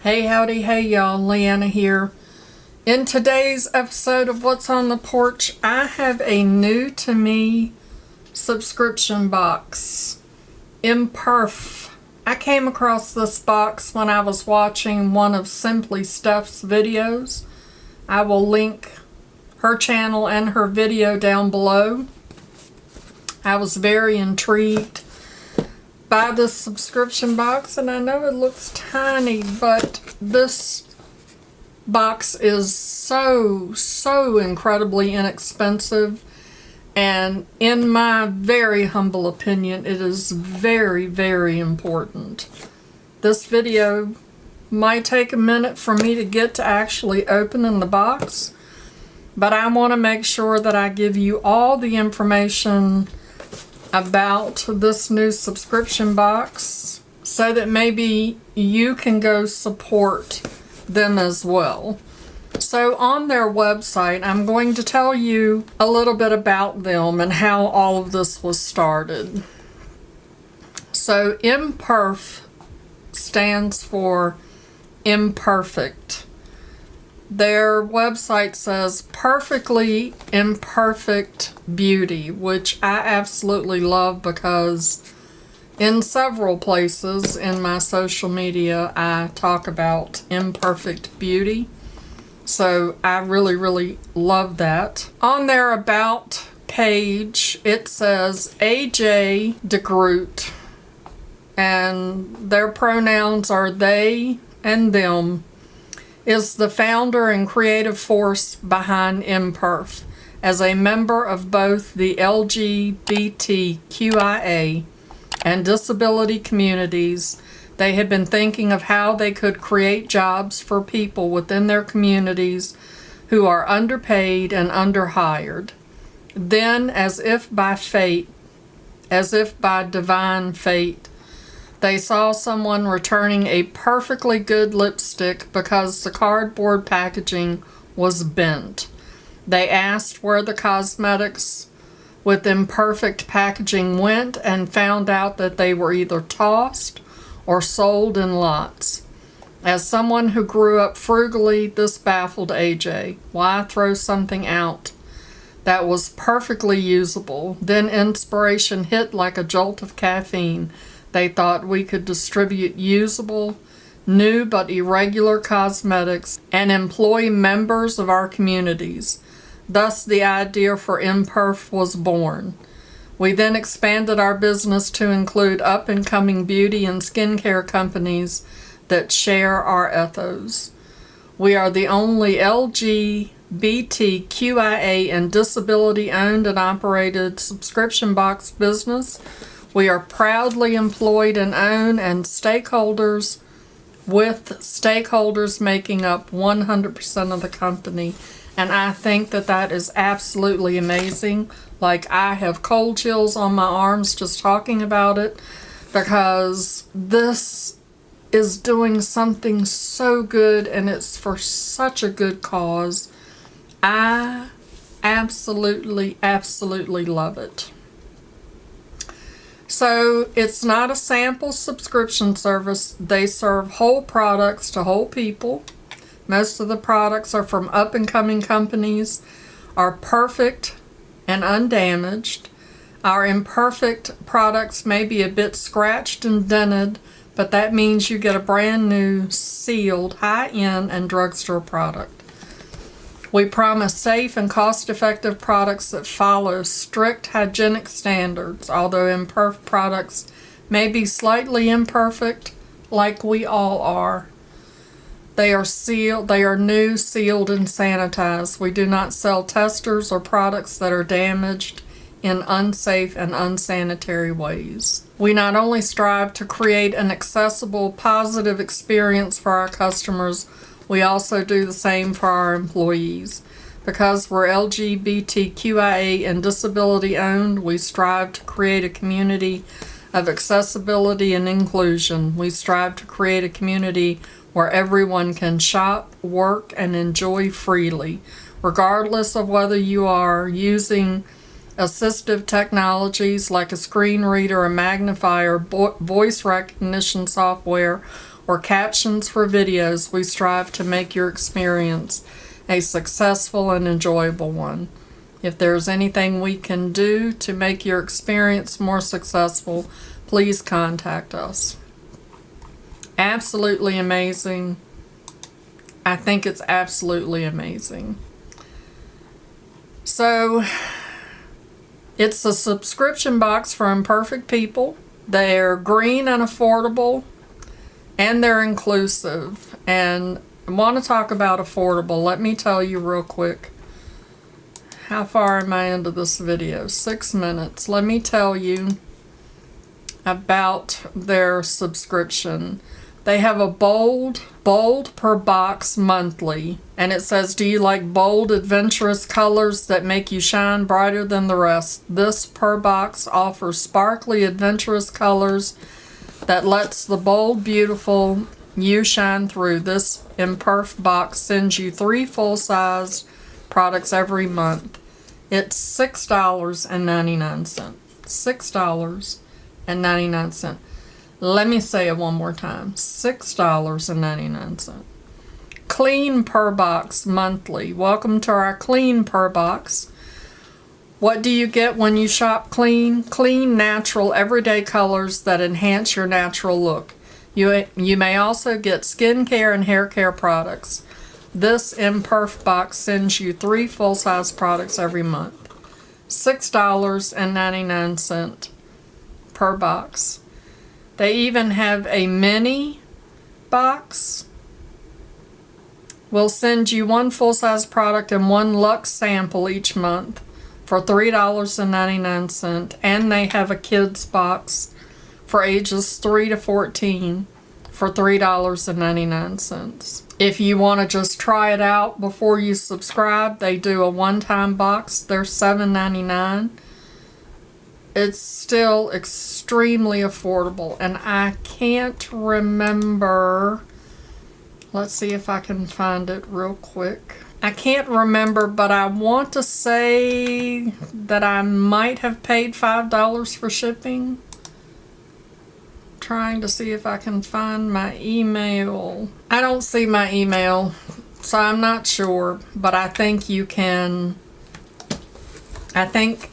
Hey, howdy, hey y'all, Leanna here. In today's episode of What's on the Porch, I have a new to me subscription box, ImPerf. I came across this box when I was watching one of Simply Steph's videos. I will link her channel and her video down below. I was very intrigued by this subscription box, and I know it looks tiny, but this box is so incredibly inexpensive, and in my very humble opinion, it is very important. This video might take a minute for me to get to actually opening the box, but I want to make sure that I give you all the information about this new subscription box so that maybe you can go support them as well. So on their website, I'm going to tell you a little bit about them and how all of this was started. So ImPerf stands for imperfect. Their website says perfectly imperfect beauty, which I absolutely love because in several places in my social media I talk about imperfect beauty. So I really love that. On their about page it says AJ DeGroot, and their pronouns are they and them, is the founder and creative force behind ImPerf. As a member of both the LGBTQIA and disability communities, they have been thinking of how they could create jobs for people within their communities who are underpaid and underhired. Then, as if by divine fate, they saw someone returning a perfectly good lipstick because the cardboard packaging was bent. They asked where the cosmetics with imperfect packaging went and found out that they were either tossed or sold in lots. As someone who grew up frugally, this baffled AJ. Why throw something out that was perfectly usable? Then inspiration hit like a jolt of caffeine. They thought we could distribute usable, new but irregular cosmetics and employ members of our communities. Thus, the idea for ImPerf was born. We then expanded our business to include up-and-coming beauty and skincare companies that share our ethos. We are the only LGBTQIA and disability-owned and operated subscription box business. We are proudly employed and owned, and stakeholders, with stakeholders making up 100% of the company. And I think that that is absolutely amazing. Like, I have cold chills on my arms just talking about it, because this is doing something so good and it's for such a good cause. I absolutely love it. So it's not a sample subscription service. They serve whole products to whole people. Most of the products are from up-and-coming companies, are perfect and undamaged. Our imperfect products may be a bit scratched and dented, but that means you get a brand new, sealed, high-end and drugstore product. We promise safe and cost-effective products that follow strict hygienic standards. Although ImPerf products may be slightly imperfect, like we all are, they are sealed. They are new, sealed, and sanitized. We do not sell testers or products that are damaged in unsafe and unsanitary ways. We not only strive to create an accessible, positive experience for our customers, we also do the same for our employees. Because we're LGBTQIA and disability owned, we strive to create a community of accessibility and inclusion. We strive to create a community where everyone can shop, work, and enjoy freely, regardless of whether you are using assistive technologies like a screen reader, a magnifier, voice recognition software, or captions for videos, we strive to make your experience a successful and enjoyable one. If there's anything we can do to make your experience more successful, please contact us. Absolutely amazing. I think it's absolutely amazing. So, it's a subscription box for imperfect people. They're green and affordable, and they're inclusive. And I want to talk about affordable. Let me tell you real quick. How far am I into this video? 6 minutes. Let me tell you about their subscription. They have a bold per box monthly. And it says, do you like bold, adventurous colors that make you shine brighter than the rest? This per box offers sparkly, adventurous colors that lets the bold, beautiful you shine through. This ImPerf box sends you 3 full-size products every month. It's $6.99. $6.99. Let me say it one more time. $6.99. Clean per box monthly. Welcome to our clean per box. What do you get when you shop clean? Clean, natural, everyday colors that enhance your natural look. You may also get skincare and hair care products. This ImPerf box sends you 3 full-size products every month. $6.99 per box. They even have a mini box. We'll send you 1 full-size product and 1 luxe sample each month for $3.99. And they have a kids box for ages 3 to 14 for $3.99. If you want to just try it out before you subscribe, they do a one-time box. They're $7.99. It's still extremely affordable, and I can't remember. Let's see if I can find it real quick. I can't remember, but I want to say that I might have paid $5 for shipping. Trying to see if I can find my email. I don't see my email, so I'm not sure, but I think you can. I think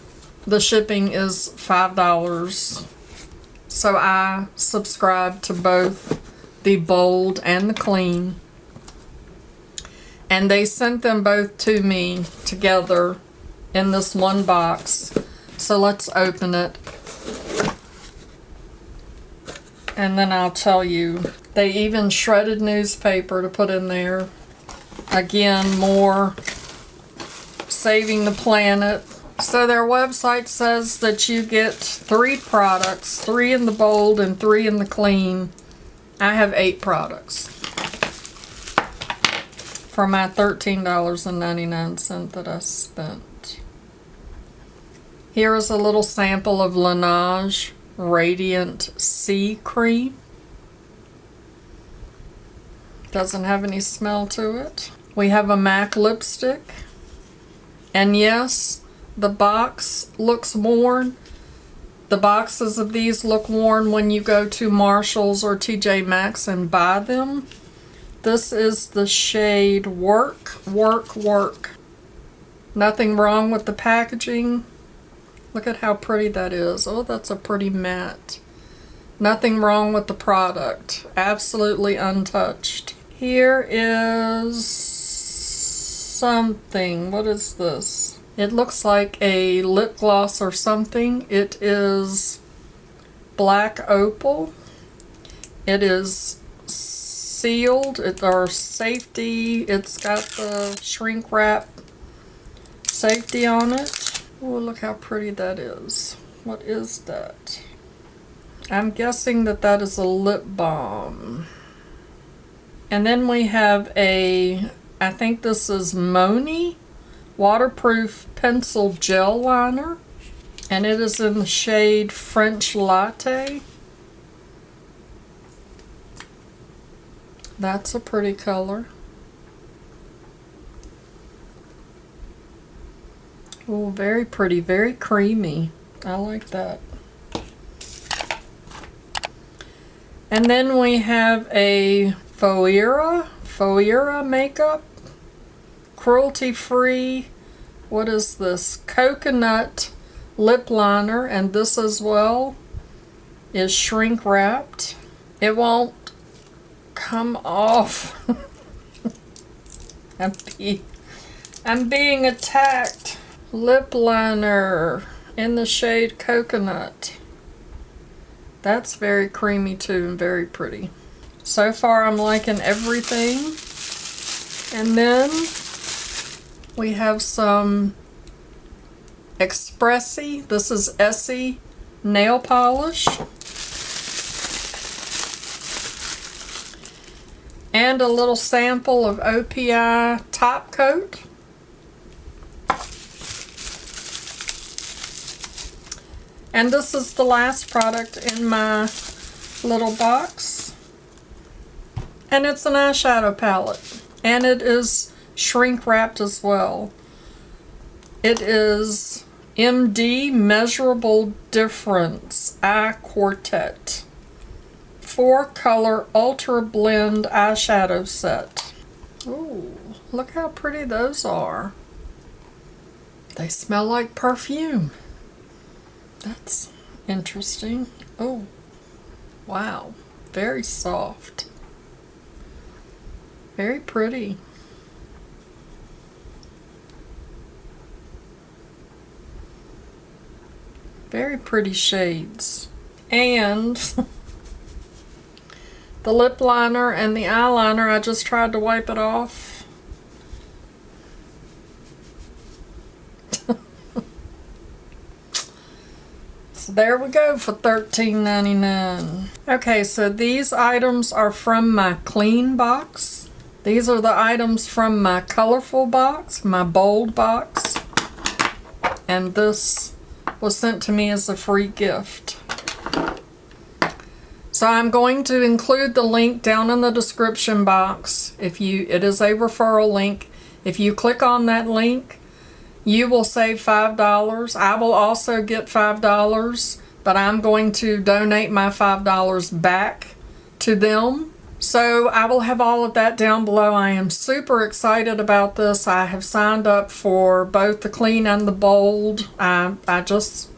the shipping is $5. So I subscribe to both the bold and the clean. And they sent them both to me together in this one box. So let's open it. And then I'll tell you. They even shredded newspaper to put in there. Again, more saving the planet. So their website says that you get 3 products, 3 in the bold and 3 in the clean. I have 8 products for my $13.99 that I spent. Here is a little sample of Laneige Radiant C Cream. Doesn't have any smell to it. We have a MAC lipstick. And yes, the box looks worn. The boxes of these look worn when you go to Marshall's or TJ Maxx and buy them. This is the shade Work, Work, Work. Nothing wrong with the packaging. Look at how pretty that is. Oh, that's a pretty matte. Nothing wrong with the product. Absolutely untouched. Here is something. What is this? It looks like a lip gloss or something. It is black opal. It is sealed. It's our safety. It's got the shrink wrap safety on it. Oh, look how pretty that is. What is that? I'm guessing that that is a lip balm. And then we have a, I think this is Moni waterproof pencil gel liner, and it is in the shade French Latte. That's a pretty color. Oh, very pretty, very creamy. I like that. And then we have a Foira makeup, cruelty-free. What is this? Coconut lip liner, and this as well is shrink wrapped. It won't come off. I'm being attacked. Lip liner in the shade Coconut. That's very creamy too and very pretty. So far I'm liking everything. And then we have some Expressi. This is Essie nail polish. And a little sample of OPI top coat. And this is the last product in my little box. And it's an eyeshadow palette. And it is shrink wrapped as well. It is MD Measurable Difference Eye Quartet. 4-color Ultra Blend eyeshadow set. Ooh, look how pretty those are. They smell like perfume. That's interesting. Oh, wow. Very soft. Very pretty. Very pretty shades. And the lip liner and the eyeliner, I just tried to wipe it off. So there we go for $13.99. Okay, so these items are from my clean box. These are the items from my colorful box, my bold box. And this was sent to me as a free gift. So I'm going to include the link down in the description box. It is a referral link. If you click on that link, you will save $5. I will also get $5, but I'm going to donate my $5 back to them. So I will have all of that down below. I am super excited about this. I have signed up for both the clean and the bold. I just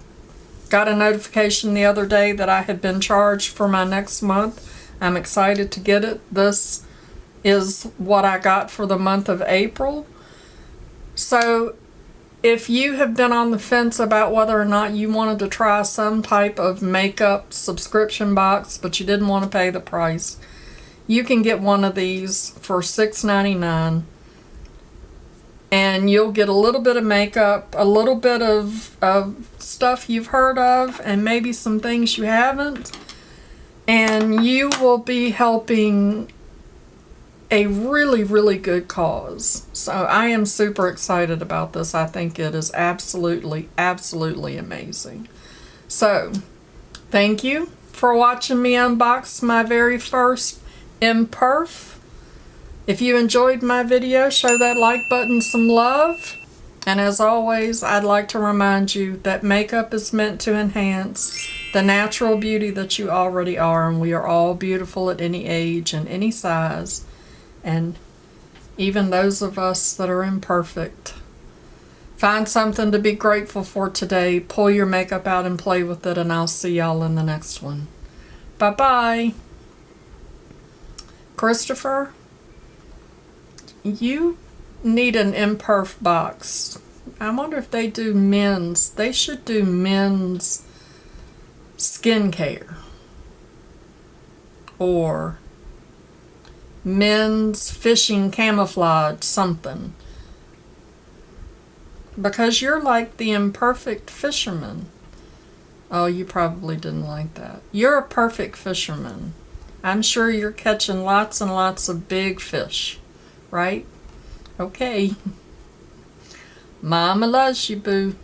got a notification the other day that I had been charged for my next month. I'm excited to get it. This is what I got for the month of April. So if you have been on the fence about whether or not you wanted to try some type of makeup subscription box, but you didn't want to pay the price, you can get one of these for $6.99. And you'll get a little bit of makeup, a little bit of stuff you've heard of, and maybe some things you haven't. And you will be helping a really, really good cause. So I am super excited about this. I think it is absolutely, absolutely amazing. So, thank you for watching me unbox my very first ImPerf. If you enjoyed my video, show that like button some love. And as always, I'd like to remind you that makeup is meant to enhance the natural beauty that you already are. And we are all beautiful at any age and any size. And even those of us that are imperfect. Find something to be grateful for today. Pull your makeup out and play with it. And I'll see y'all in the next one. Bye-bye. Christopher, you need an ImPerf box. I wonder if they do men's. They should do men's skincare. Or men's fishing camouflage something. Because you're like the imperfect fisherman. Oh, you probably didn't like that. You're a perfect fisherman. I'm sure you're catching lots and lots of big fish, right? Okay. Mama loves you, boo.